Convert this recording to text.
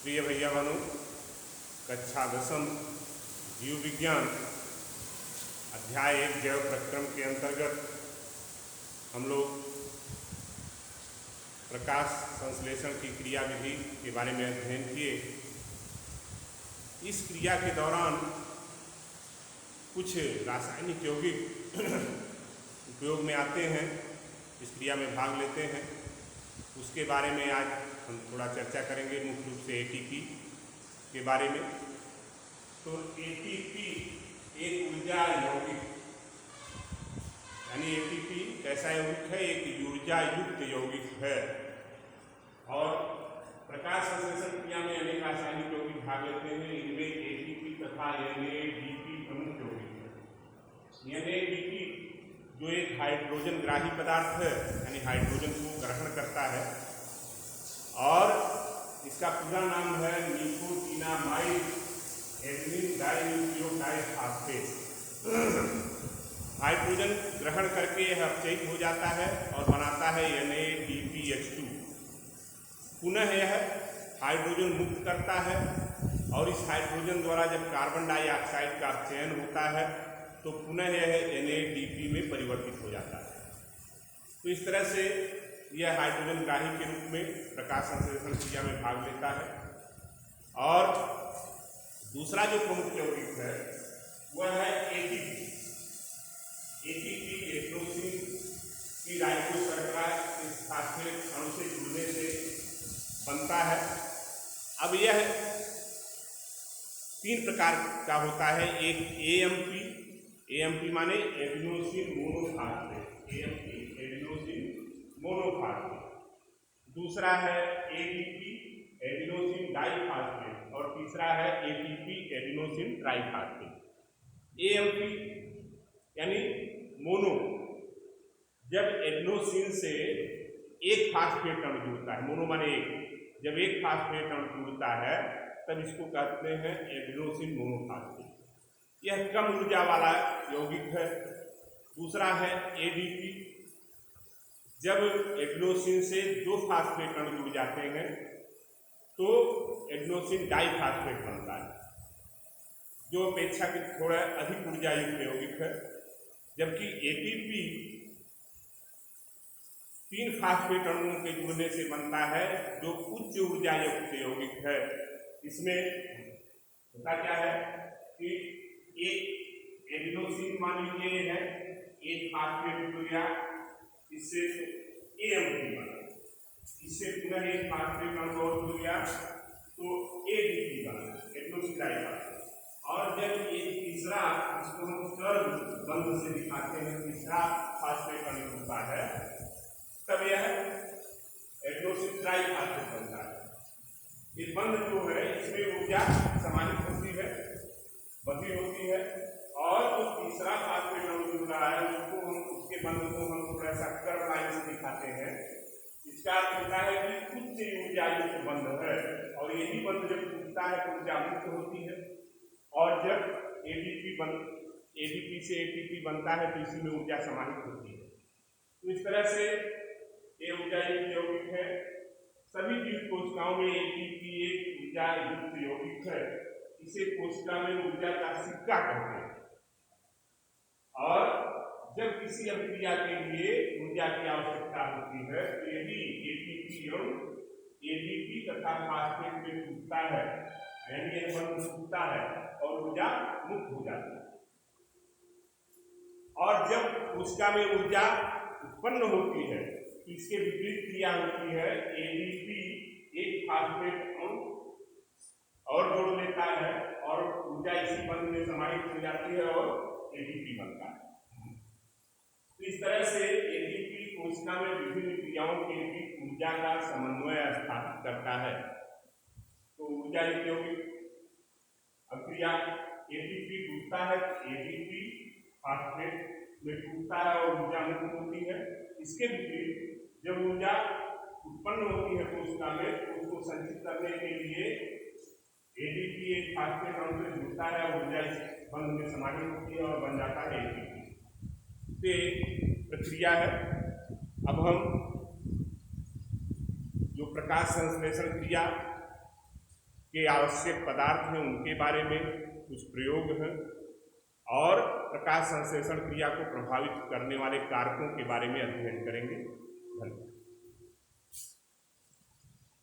प्रिय भैया बहनों, कक्षा 10 जीव विज्ञान अध्याय 1 जैव प्रक्रम के अंतर्गत हम लोग प्रकाश संश्लेषण की क्रिया विधि के बारे में अध्ययन किए। इस क्रिया के दौरान कुछ रासायनिक यौगिक उपयोग में आते हैं, इस क्रिया में भाग लेते हैं। उसके बारे में आज हम थोड़ा चर्चा करेंगे, मुख्य रूप से एटीपी के बारे में। तो एटीपी एक ऊर्जा यौगिक, यानी एटीपी कैसा यौगिक है? एक ऊर्जा युक्त यौगिक है। और प्रकाश संश्लेषण क्रिया में अनेक रासायनिक यौगिक भाग लेते हैं। इनमें एटीपी तथा एनएडीपी प्रमुख यौगिक है। एनएडीपी जो एक हाइड्रोजन ग्राही पदार्थ है, यानी हाइड्रोजन को ग्रहण करता है, और इसका पूरा नाम है निकोटीनामाइड एडेनिन डाइन्यूक्लियोटाइड। हाइड्रोजन ग्रहण करके यह अपचयित हो जाता है और बनाता है NADPH2। पुनः यह हाइड्रोजन मुक्त करता है और इस हाइड्रोजन द्वारा जब कार्बन डाइऑक्साइड का अपचयन होता है तो पुनः यह NADP में परिवर्तित हो जाता है। तो इस तरह से यह हाइड्रोजन ग्राही के रूप में प्रकाश संश्लेषण क्रिया में भाग लेता है। और दूसरा जो प्रमुख यौगिक है वह है एटीपी। एटीपी एडेनोसिन की राइबोशर्करा इस फास्फेट अणु से जुड़ने से बनता है। अब यह 3 प्रकार का होता है। एक एएमपी माने adenosine monophosphate, AMP adenosine monophosphate. दूसरा है एडीपी एडेनोसिन डाइफास्फेट और तीसरा है एटीपी एडेनोसिन ट्राइफास्फेट। एएमपी यानी मोनो, जब एडेनोसिन से एक फास्फेट अणु जुड़ता है, मोनो माने एक, जब एक फास्फेट अणु जुड़ता है तब इसको कहते हैं एडेनोसिन मोनोफास्फेट। यह कम ऊर्जा वाला यौगिक है। दूसरा है एडीपी, जब एडेनोसिन से 2 फास्फेट अणु जुड़ जाते हैं तो एडेनोसिन डाइफास्फेट बनता है, जो अपेक्षाकृत थोड़ा अधिक ऊर्जा युक्त यौगिक है। जबकि एटीपी 3 फास्फेट अणुओं के जुड़ने से बनता है, जो उच्च ऊर्जा युक्त यौगिक है। इसमें होता क्या है कि एक एडेनोसिन मान लीजिए है, एक फास्फेट जुड़ गया, इससे एएमपी बना, इससे पुनः एक फास्फेट अणु और जुड़ गया तो एडीपी बना, एडेनोसिन डाइफास्फेट। और जब ये तीसरा, इसको हम कर्व बंध से दिखाते हैं, तीसरा फास्फेट अणु जुड़ता है तब यह एडेनोसिन ट्राइफास्फेट बनता है। ये बंध जो है इसमें ऊर्जा समाहित होती है, बधी होती है। और जो तीसरा फास्फेट अणु जुड़ रहा है उसके बंध को हम थोड़ा सा कर्व लाइन से दिखाते हैं। इसका अर्थ होता है कि उच्च ऊर्जा युक्त बंध है, और यही बंध जब टूटता है तो ऊर्जा मुक्त होती है। और जब एडीपी से एटीपी बनता है तो इसी में ऊर्जा समाहित होती है। तो इस तरह से ये ऊर्जा युक्त यौगिक है। सभी जीव कोशिकाओं में एटीपी एक ऊर्जा युक्त यौगिक है। इसे कोशिका में ऊर्जा का सिक्का कहते हैं। और जब किसी अभिक्रिया के लिए ऊर्जा की आवश्यकता होती है तो यदि एटीपी और एडीपी तथा फास्फेट में टूटता है, यानी यह बंध टूटता है और ऊर्जा मुक्त हो जाती है। और जब कोशिका में ऊर्जा उत्पन्न होती है तो इसके विपरीत क्रिया होती है। एडीपी एक फास्फेट अणु और जोड़ लेता है और ऊर्जा इसी बंध में समाहित हो जाती है और एटीपी बनता है। तो इस तरह से एटीपी कोशिका में विभिन्न क्रियाओं के बीच ऊर्जा का समन्वय स्थापित करता है। तो ऊर्जा युक्त यौगिक अभिक्रिया एटीपी टूटता है, एडीपी फास्फेट में टूटता है और ऊर्जा मुक्त होती है। इसके विपरीत जब ऊर्जा उत्पन्न होती है कोशिका में तो उसको संचित करने के लिए एडीपी एक फास्फेट अणु से जुड़ता है और ऊर्जा इस बंध में समाहित होती है और बन जाता है एटीपी। तो प्रक्रिया है। अब हम जो प्रकाश संश्लेषण क्रिया के आवश्यक पदार्थ हैं उनके बारे में कुछ प्रयोग हैं और प्रकाश संश्लेषण क्रिया को प्रभावित करने वाले कारकों के बारे में अध्ययन करेंगे। धन्यवाद।